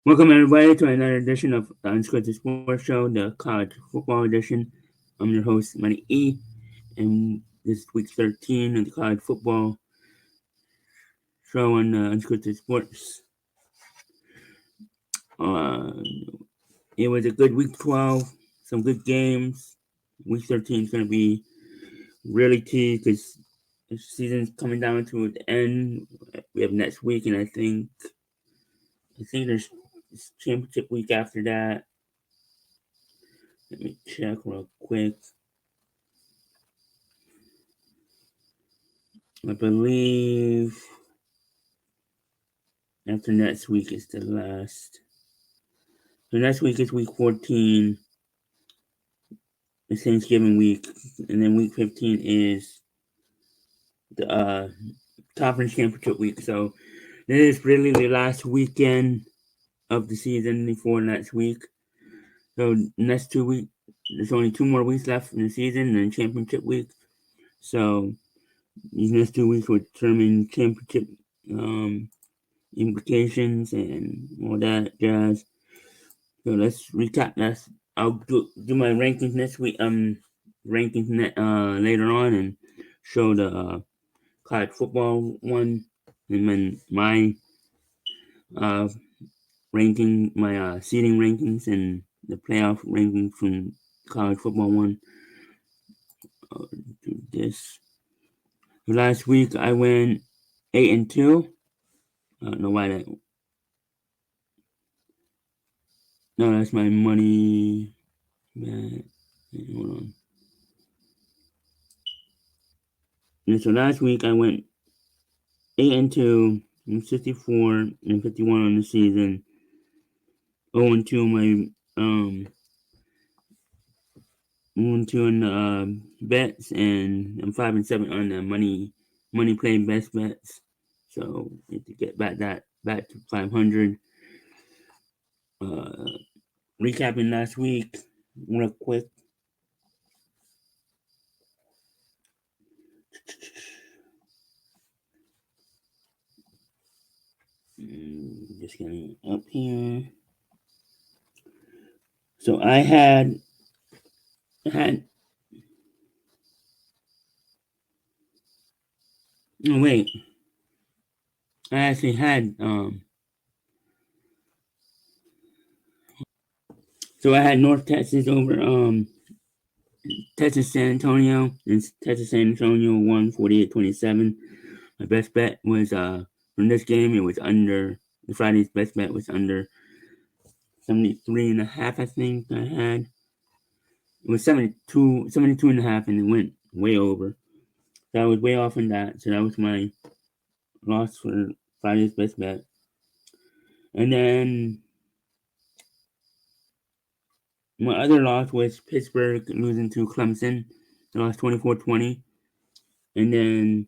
Welcome everybody to another edition of the Unscripted Sports Show, the college football edition. I'm your host, Money E, and this is week 13 of the college football show on Unscripted Sports. Uh, it was a good week 12, some good games. Week 13 is going to be really key because the season's coming down to the end. We have next week, and I think there's championship week after that. Let me check real quick. I believe after next week is the last. So next week is week 14, it's Thanksgiving week, and then week 15 is the conference championship week. So this is really the last weekend of the season before next week. So next 2 weeks, there's only 2 more weeks left in the season, and then championship week. So these next 2 weeks will determine championship implications and all that jazz. So let's recap that. I'll do my rankings next week. Later on and show the college football one, and then my uh seeding rankings and the playoff rankings from college football one. I'll do this. Last week I went 8-2. I don't know why that. No, that's my money. Man, hold on. And so last week I went 8-2, and 64 and 51 on the season. 0-2 on my 0-2 on the bets, and I'm 5-7 on the money playing best bets. So need to get back to 500. Uh, Recapping last week real quick. Just getting up here. So I had. Oh wait, I actually had So I had North Texas over Texas San Antonio, and Texas San Antonio won 48-27. My best bet was from this game. It was under the Friday's best bet was under 73.5. I think I had it was 72.5, and it went way over. So I was way off on that. So that was my loss for Friday's best bet. And then my other loss was Pittsburgh losing to Clemson. They lost 24-20. And then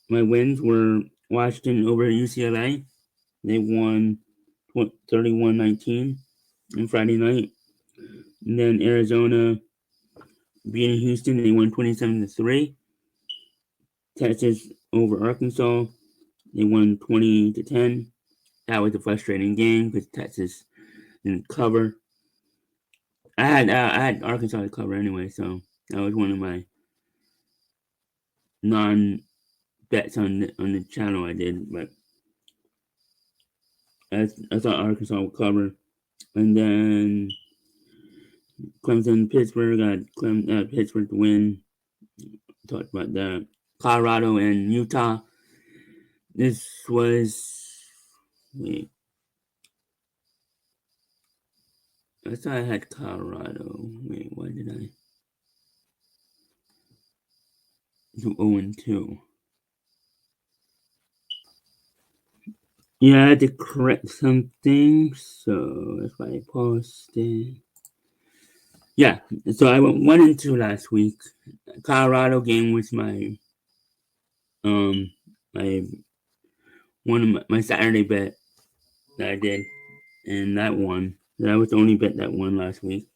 my wins were Washington over UCLA. They won 31-19 on Friday night. And then Arizona beating Houston. They won 27-3. Texas over Arkansas. They won 20-10. That was a frustrating game because Texas didn't cover. I had Arkansas to cover anyway, so that was one of my non bets on the channel I did, but I thought Arkansas would cover. And then Clemson, Pittsburgh, got Pittsburgh to win. Talked about that. Colorado and Utah. This was. Wait. I thought I had Colorado. Wait, why did I do 0-2? Yeah, I had to correct something, so that's why I paused it. Yeah, so I went 1-2 last week. Colorado game was my um my one of my Saturday bet that I did, and that won. That was the only bet that won last week.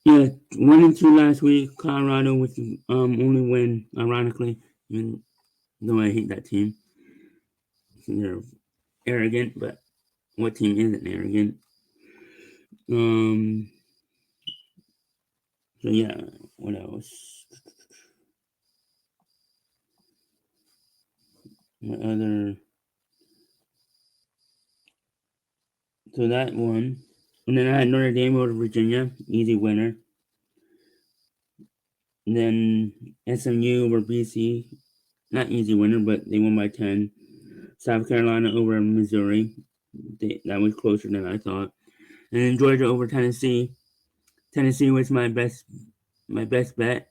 Yeah, 1-2 last week. Colorado with the only win, ironically. Even though I hate that team, they're arrogant. But what team isn't arrogant? Um. So yeah, what else? What other? So that one, and then I had Notre Dame over Virginia, easy winner. And then SMU over BC, not easy winner, but they won by 10. South Carolina over Missouri, that was closer than I thought. And then Georgia over Tennessee. Tennessee was my best bet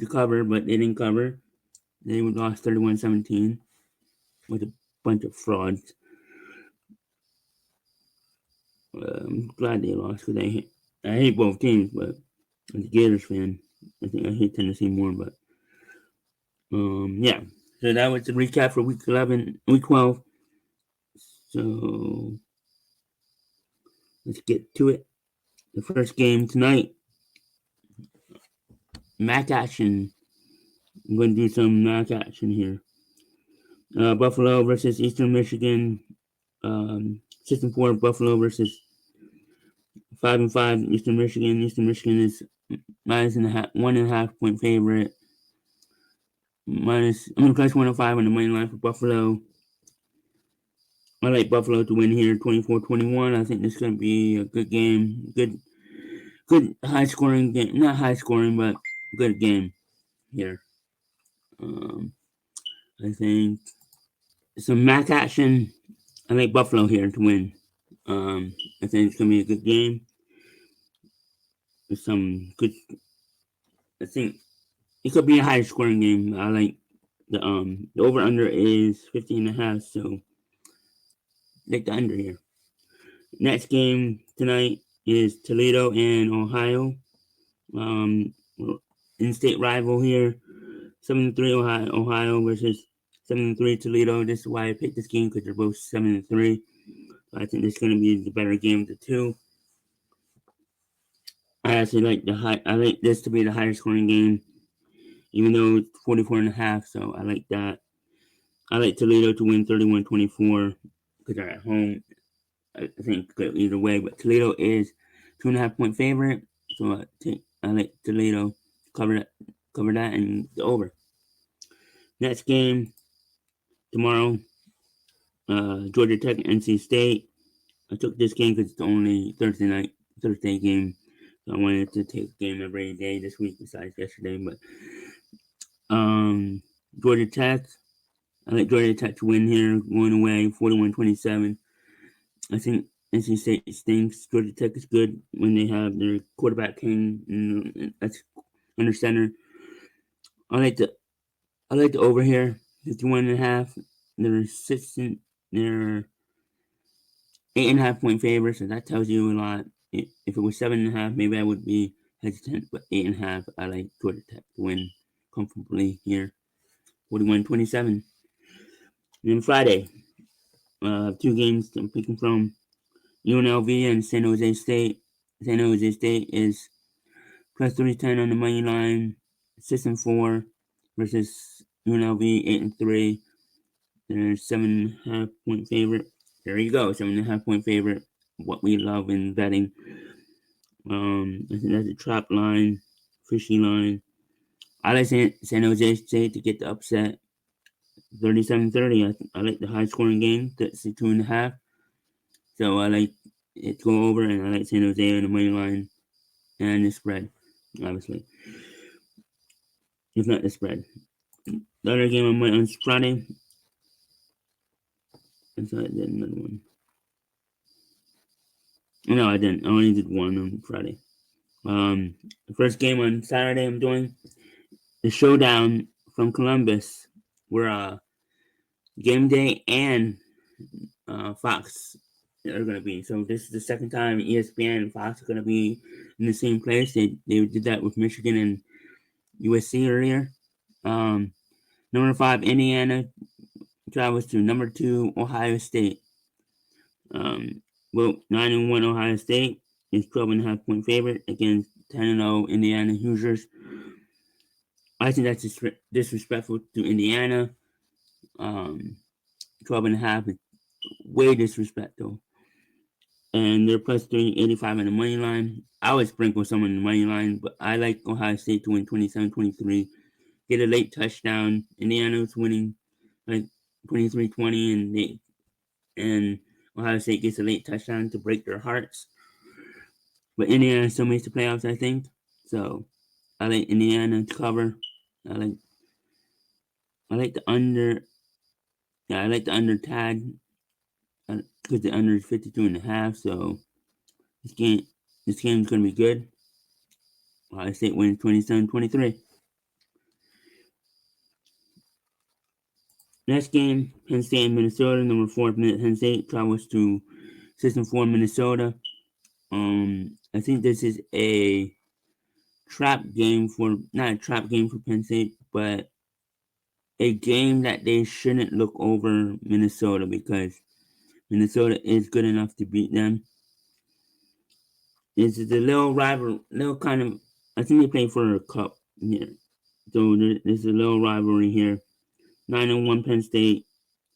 to cover, but they didn't cover. They lost 31-17 with a bunch of frauds. I'm glad they lost because I hate both teams, but as a Gators fan, I think I hate Tennessee more. But yeah. So that was the recap for week 11, week 12. So let's get to it. The first game tonight, MAC action. I'm going to do some MAC action here. Buffalo versus Eastern Michigan. System 4 Buffalo versus 5-5 Eastern Michigan. Eastern Michigan is minus and a half, 1.5 point favorite. I'm gonna plus 105 on the money line for Buffalo. I like Buffalo to win here, 24-21. I think this is gonna be a good game. Good high scoring game. Not high scoring, but good game here. Um, I think some MAC action. I like Buffalo here to win. I think it's gonna be a good game. With some good. I think it could be a high scoring game. I like the over under is 50.5. So like the under here. Next game tonight is Toledo and Ohio. Um, in-state rival here. 7-3 Ohio versus 7-3 Toledo. This is why I picked this game because they're both 7-3. I think this is going to be the better game of the two. I actually like I like this to be the higher scoring game, even though it's 44.5. So I like that. I like Toledo to win 31-24 because they're at home. I think could either way, but Toledo is 2.5 point favorite. So I like Toledo cover that and the over. Next game tomorrow, Georgia Tech NC State. I took this game because it's the only Thursday game. So I wanted to take a game every day this week besides yesterday. But Georgia Tech. I like Georgia Tech to win here, going away 41-27. I think NC State stinks. Georgia Tech is good when they have their quarterback King, that's under center. I like the over here, 51.5. They're assistant. They're 8.5 point favorites, so that tells you a lot. If it was 7.5, maybe I would be hesitant, but 8.5, I like Georgia Tech to win comfortably here, 41-27. And then Friday, two games I'm picking from UNLV and San Jose State. San Jose State is plus 310 on the money line. System 4 versus UNLV 8-3. They're 7.5 point favorite. There you go, 7.5 point favorite. What we love in betting. I think that's a trap line, fishy line. I like San Jose State to get the upset. 37-30. I like the high scoring game. That's 2.5. So I like it to go over, and I like San Jose on the money line and the spread, obviously. If not the spread. The other game I went on Friday. And so I did another one. No, I didn't. I only did one on Friday. The first game on Saturday I'm doing the Showdown from Columbus, where Game Day and Fox are going to be. So this is the second time ESPN and Fox are going to be in the same place. They did that with Michigan and USC earlier. Number 5 Indiana travels to number 2 Ohio State. 9-1 Ohio State is 12.5 point favorite against 10-0 Indiana Hoosiers. I think that's disrespectful to Indiana. 12.5 is way disrespectful. And they're plus 385 on the money line. I would sprinkle some on the money line, but I like Ohio State to win 27-23. Get a late touchdown. Indiana's winning like 23-20, and Ohio State gets a late touchdown to break their hearts. But Indiana still makes the playoffs, I think. So I like Indiana to cover. I like the under. Yeah, I like the under tag because the under is 52.5. So this game's gonna be good. Ohio State wins 27-23. Next game, Penn State and Minnesota. Number 4 Penn State travels to System 4 Minnesota. I think this is a not a trap game for Penn State, but a game that they shouldn't look over Minnesota because Minnesota is good enough to beat them. This is a little kind of. I think they play for a cup here, so there's a little rivalry here. 9-1 Penn State,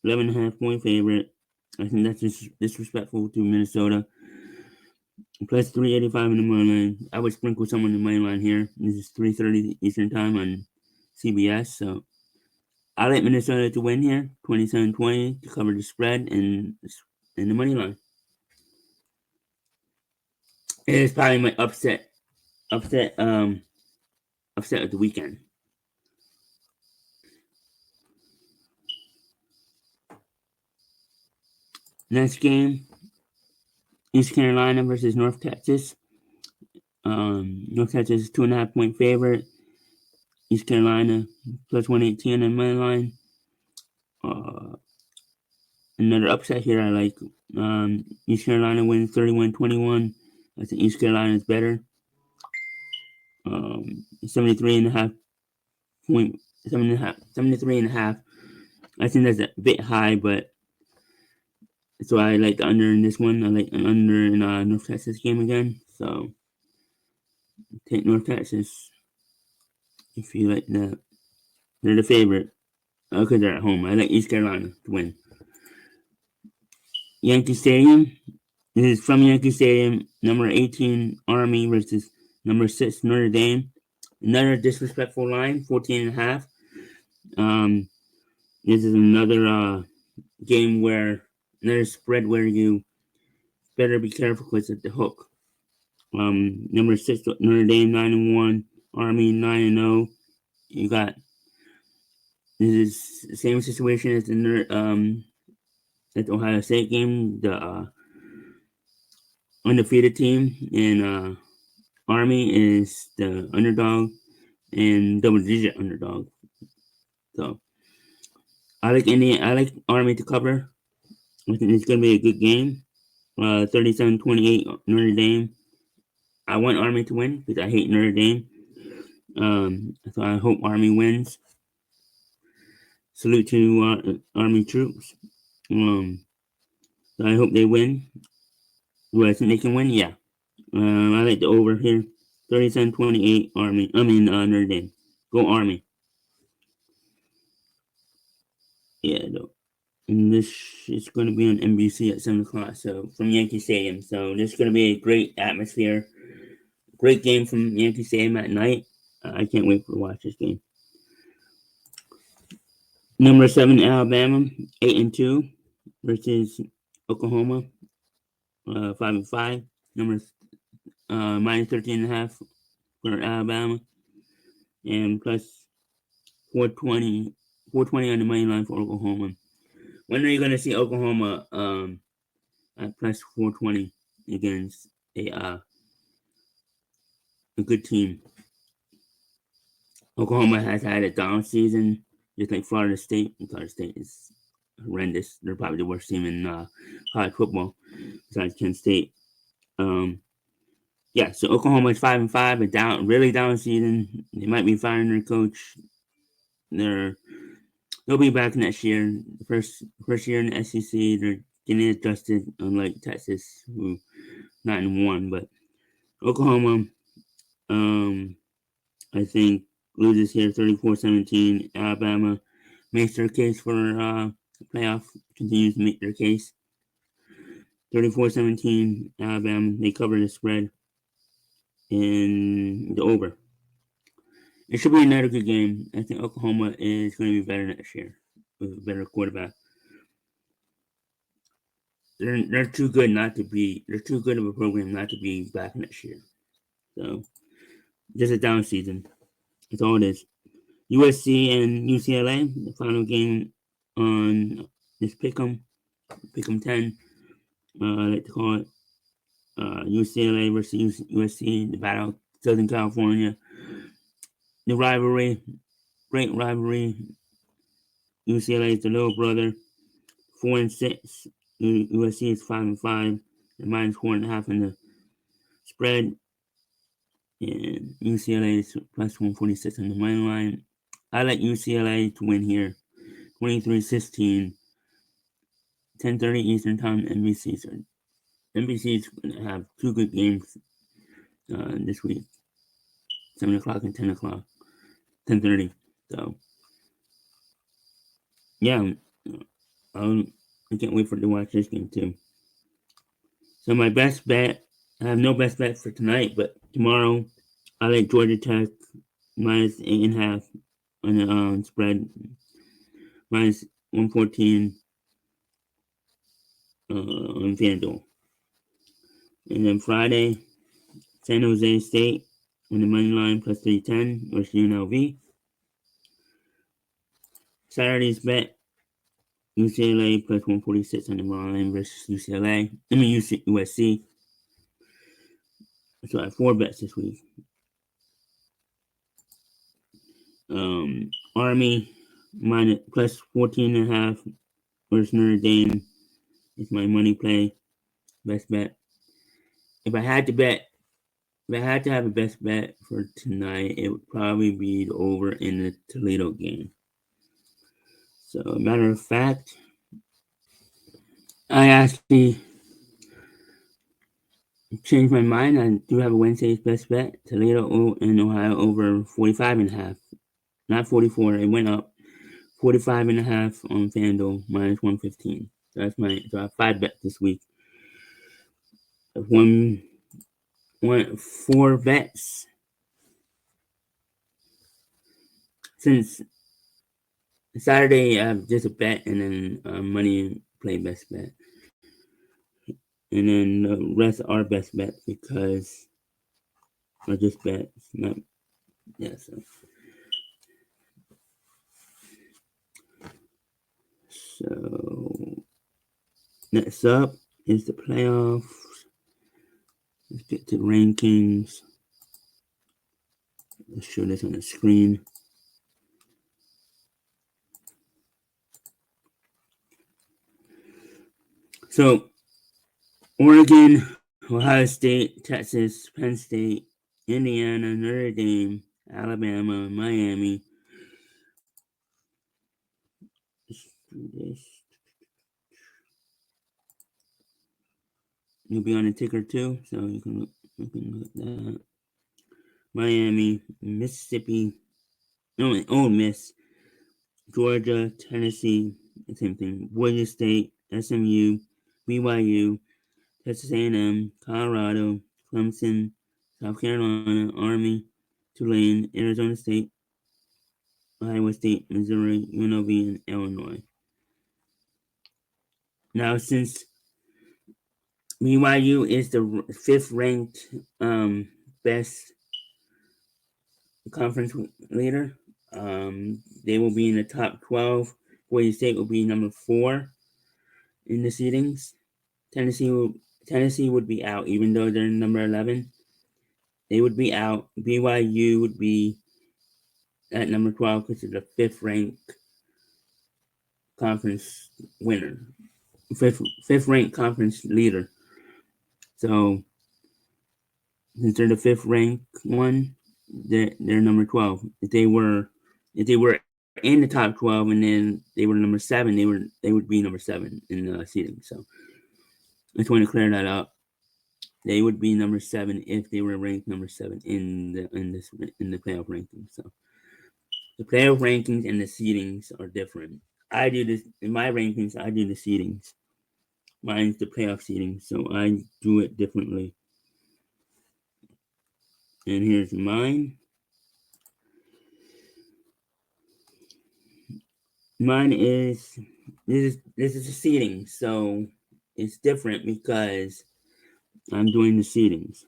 11.5 point favorite. I think that's disrespectful to Minnesota. Plus 385 in the money line. I would sprinkle some on the money line here. This is 3:30 Eastern Time on CBS. So I like Minnesota to win here, 27-20 to cover the spread and the money line. It is probably my upset of the weekend. Next game, East Carolina versus North Texas. North Texas is 2.5 point favorite. East Carolina plus 118 on the money line. Another upset here I like. East Carolina wins 31-21. I think East Carolina is better. 73.5 point, 73.5. I think that's a bit high, but so I like the under in this one. I like an under in North Texas game again. So take North Texas if you like that. They're the favorite because they're at home. I like East Carolina to win. Yankee Stadium. This is from Yankee Stadium. Number 18 Army versus number 6 Notre Dame. Another disrespectful line, 14.5. This is another game where another spread where you better be careful because it's the hook. Number 6 Notre Dame 9-1, Army 9-0. You got this is the same situation as the Ohio State game. The undefeated team in Army is the underdog and double-digit underdog. So I like Army to cover. I think it's gonna be a good game. 37-28 Notre Dame. I want Army to win because I hate Notre Dame. So I hope Army wins. Salute to Army troops. So I hope they win. Do I think they can win? Yeah. I like the over here. 37-28 Army. Notre Dame. Go Army. Yeah, though. And this is going to be on NBC at 7 o'clock, so from Yankee Stadium. So this is going to be a great atmosphere. Great game from Yankee Stadium at night. I can't wait to watch this game. Number 7 Alabama, 8-2 versus Oklahoma, 5-5. Number minus 13.5 for Alabama, and plus 420 on the money line for Oklahoma. When are you going to see Oklahoma at plus 420 against a good team? Oklahoma has had a down season, just like Florida State. Florida State is horrendous. They're probably the worst team in college football, besides Kent State. Yeah, so Oklahoma is 5-5, really down season. They might be firing their coach. They'll be back next year. First year in the SEC, they're getting adjusted, unlike Texas, who 9-1. But Oklahoma, I think loses here 34-17. Alabama makes their case for playoff, continues to make their case. 34-17, Alabama, they cover the spread in the over. It should be another good game. I think Oklahoma is going to be better next year with a better quarterback. They're too good not to be. They're too good of a program not to be back next year. So just a down season. That's all it is. USC and UCLA, the final game on this Pick'em 10. I like to call it UCLA versus USC, the battle of Southern California. The rivalry, great rivalry. UCLA is the little brother, 4-6. USC is 5-5. The minus 4.5 in the spread, and UCLA is plus 146 on the money line. I like UCLA to win here, 23-16, 10:30 Eastern Time, NBC. So NBC is going to have two good games this week, 7 o'clock and 10 o'clock, 10:30. So yeah, I can't wait to watch this game too. So my best bet, I have no best bet for tonight, but tomorrow I like Georgia Tech minus 8.5 on the spread, minus 114 on FanDuel. And then Friday, San Jose State on the money line plus 310 versus UNLV. Saturday's bet, UCLA plus 146 on the money line versus UCLA. USC. So I have 4 bets this week. Army minus plus 14.5 versus Notre Dame is my money play. Best bet. If I had to have a best bet for tonight, it would probably be the over in the Toledo game. So, matter of fact, I actually changed my mind. I do have a Wednesday's best bet. Toledo and Ohio over 45.5. Not 44. It went up. 45.5 on FanDuel, minus 115. So I have 5 bets this week. 4 bets. Since Saturday, I have just a bet and then money play best bet. And then the rest are best bets because I just bet. So next up is the playoffs. Let's get to the rankings. Let's show this on the screen. So Oregon, Ohio State, Texas, Penn State, Indiana, Notre Dame, Alabama, Miami. Let's do this. You'll be on the ticker too, so you can look at that. Miami, Mississippi, Ole Miss, Georgia, Tennessee, same thing. Boise State, SMU, BYU, Texas A&M, Colorado, Clemson, South Carolina, Army, Tulane, Arizona State, Iowa State, Missouri, UNLV, and Illinois. Now, since BYU is the 5th ranked best conference leader, they will be in the top 12. Boise State will be number 4 in the seedings. Tennessee would be out, even though they're number 11. They would be out. BYU would be at number 12 because they're the 5th ranked conference winner, 5th ranked conference leader. So since they're the 5th ranked one, they're number 12. If they were in the top 12 and then they were number 7, they would be number 7 in the seeding. So I just want to clear that up. they would be number 7 if they were ranked number 7 in the playoff rankings. So the playoff rankings and the seedings are different. I do this in my rankings. I do the seedings. Mine's the playoff seeding, so I do it differently. And here's mine. Mine is this is the seeding, so it's different because I'm doing the seedings,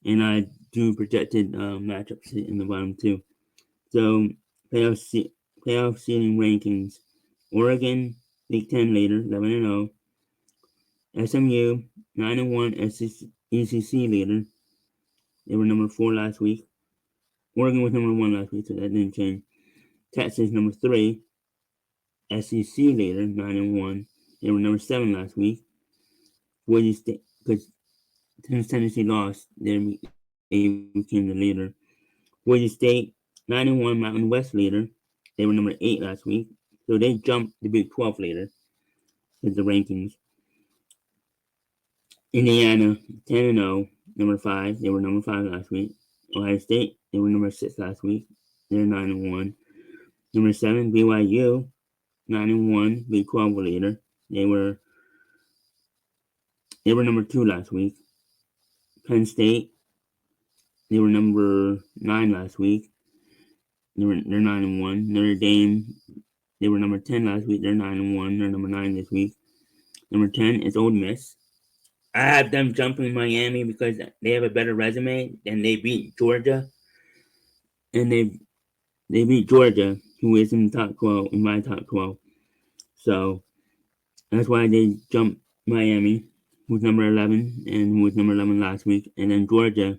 and I do projected matchups in the bottom too. So playoff seeding rankings: Oregon Big Ten leader 11-0, SMU 9-1, ECC leader. They were number 4 last week. Oregon was number 1 last week, so that didn't change. Texas number 3, SEC leader 9-1. They were number 7 last week. Boise State, because since Tennessee lost, they became the leader. Boise State 9-1, Mountain West leader. They were number 8 last week, so they jumped the Big 12 leader with the rankings. Indiana 10-0, number 5. They were number 5 last week. Ohio State, they were number 6 last week. They're 9-1. Number 7, BYU 9-1, Big 12 leader. They were number 2 last week. Penn State, they were number 9 last week. They're 9-1. Notre Dame, they were number 10 last week. They're 9-1. They're number 9 this week. Number 10 is Ole Miss. I have them jumping Miami because they have a better resume and they beat Georgia. And they beat Georgia, who is in the top 12, in my top 12. So that's why they jumped Miami, who's number 11 and who was number 11 last week. And then Georgia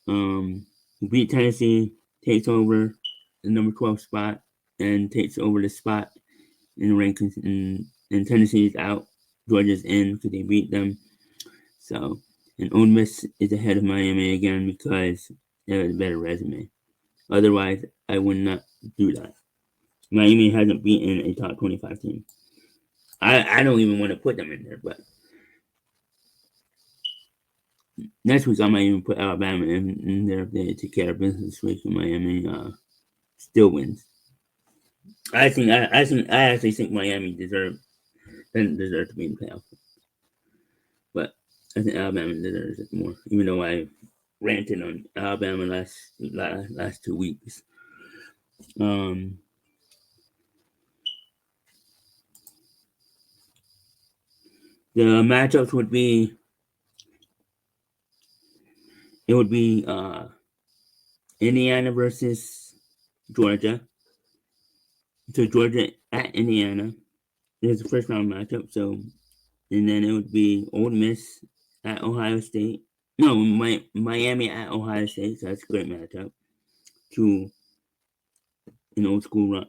beat Tennessee, takes over the number 12 spot and takes over the spot in the rankings. And Tennessee's out. Georgia's in because they beat them. So, and Ole Miss is ahead of Miami again because they have a better resume. Otherwise, I would not do that. Miami hasn't beaten a top 25 team. I don't even want to put them in there, but next week I might even put Alabama in there if they take care of business this week and Miami still wins. I actually think Miami doesn't deserve to be in the playoff. But I think Alabama deserves it more, even though I ranted on Alabama last 2 weeks. The matchups would be Indiana versus Georgia. So Georgia at Indiana. There's the first round matchup. So, and then it would be Ole Miss at Ohio State. No, Miami at Ohio State. So that's a great matchup. Two not old school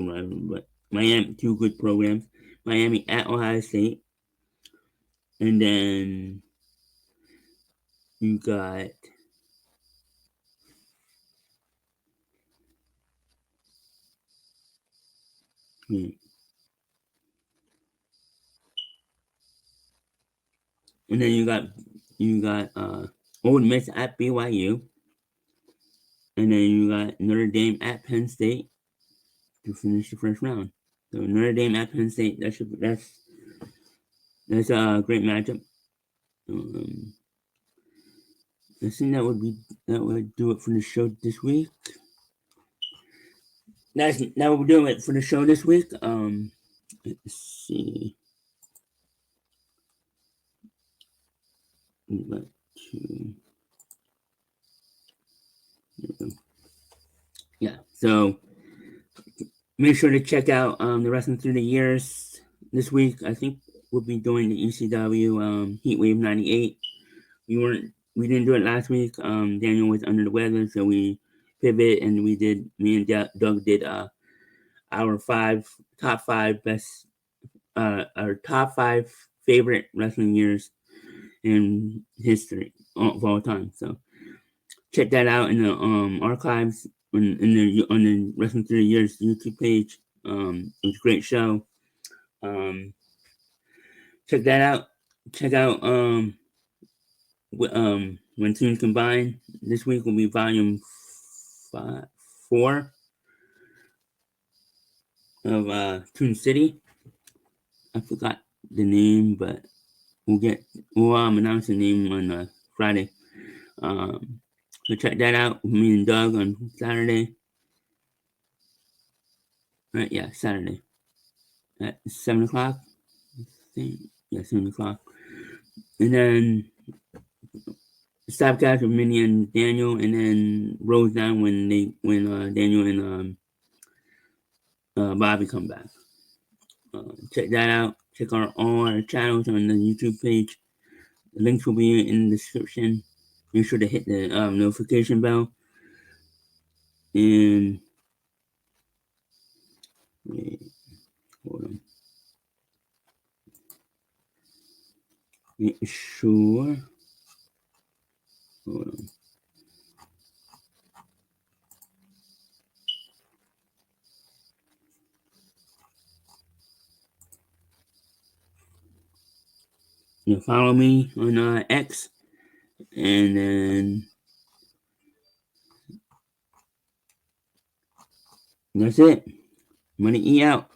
rival, but Miami, 2 good programs. Miami at Ohio State. And then you got and then you got Ole Miss at BYU. And then you got Notre Dame at Penn State to finish the first round. So Notre Dame at Penn State, that's a great matchup. I think that would do it for the show this week. That would do it for the show this week. Let's see. Yeah, so make sure to check out the Wrestling Through the Years this week. I think we'll be doing the ECW Heatwave 98. We didn't do it last week. Daniel was under the weather, so we pivot and me and Doug did our top five favorite wrestling years in history of all time. So check that out in the archives on the Wrestling Through the Years YouTube page. It was a great show. Check that out. Check out when teams combine. This week will be volume 4 of Toon City. I forgot the name, but we'll announce the name on Friday. So check that out with me and Doug on Saturday. Right, yeah, Saturday at 7 o'clock. I think. Yeah, 7 o'clock. And then Stopcast with Minnie and Daniel, and then Rose down when Daniel and Bobby come back. Check that out. Check out all our channels on the YouTube page. The links will be in the description. Make sure to hit the notification bell. And wait, hold on. Make sure. Hold on. You follow me on X, and then that's it. Money E out.